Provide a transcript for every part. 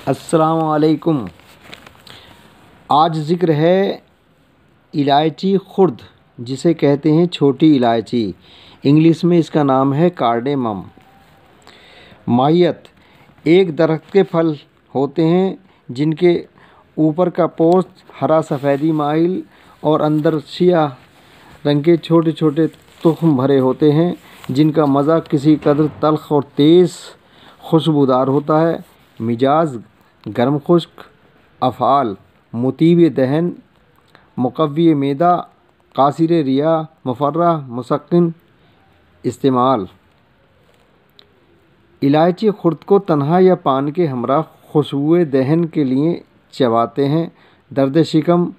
अस्सलाम वालेकुम। आज ज़िक्र है इलायची खुर्द, जिसे कहते हैं छोटी इलायची। इंग्लिश में इसका नाम है कार्डेमम। माहियत: एक दरख्त के फल होते हैं जिनके ऊपर का पोस्त हरा सफ़ेदी माइल और अंदर सियाह रंग के छोटे छोटे तुख्म भरे होते हैं, जिनका मज़ा किसी कदर तल्ख़ और तेज़ खुशबूदार होता है। मिजाज: गर्म खुश्क। अफ़आल: मुतीब दहन, मुक़व्वी मेदा, कासिर रिया, मुफ़र्रह, मुसक्किन। इस्तेमाल: इलायची खुर्द को तन्हा या पान के हमरा खुशबुए दहन के लिए चबाते हैं। दर्द शिकम,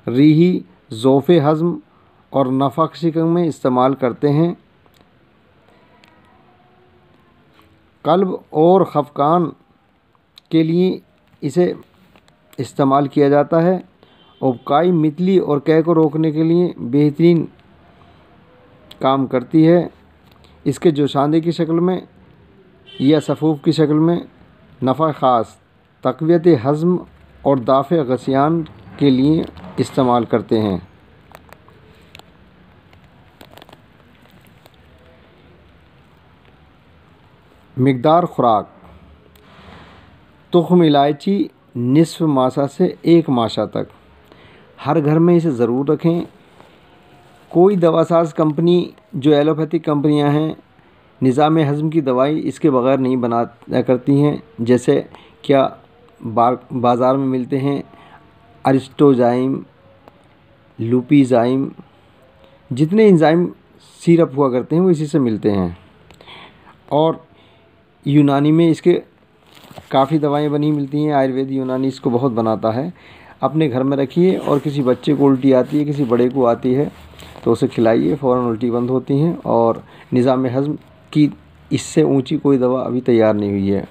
रीही, ज़ौफ़े हज़म और नफ़क़ शिकम में इस्तेमाल करते हैं। क़ल्ब और ख़फ़क़ान के लिए इसे इस्तेमाल किया जाता है। उबकाई, मितली और कै को रोकने के लिए बेहतरीन काम करती है। इसके जोशांदे की शक्ल में या सफ़ूफ़ की शक्ल में नफ़ा ख़ास तक़वियत हज़म और दाफ़े ग़सियान के लिए इस्तेमाल करते हैं। मिक़दार खुराक: तुख्म इलायची निस्फ़ मासा से 1 मासा तक। हर घर में इसे ज़रूर रखें। कोई दवासाज़ कंपनी जो एलोपैथिक कंपनियां हैं, निज़ाम हज़म की दवाई इसके बग़ैर नहीं बनाया करती हैं। जैसे क्या बाज़ार में मिलते हैं अरिस्टोज़ाइम, लुपिज़ाइम, जितने एंजाइम सिरप हुआ करते हैं वो इसी से मिलते हैं। और यूनानी में इसके काफ़ी दवाएं बनी मिलती हैं। आयुर्वेद यूनानी इसको बहुत बनाता है। अपने घर में रखिए और किसी बच्चे को उल्टी आती है, किसी बड़े को आती है, तो उसे खिलाइए, फ़ौरन उल्टी बंद होती हैं। और निज़ाम हज़म की इससे ऊंची कोई दवा अभी तैयार नहीं हुई है।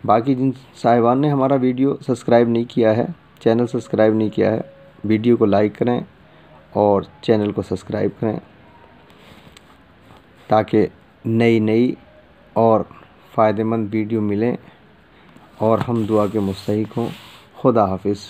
बाकी जिन साहिबान ने हमारा वीडियो सब्सक्राइब नहीं किया है, चैनल सब्सक्राइब नहीं किया है, वीडियो को लाइक करें और चैनल को सब्सक्राइब करें, ताकि नई और फ़ायदेमंद वीडियो मिलें और हम दुआ के मुस्तहिक़ हों। खुदा हाफ़िज़।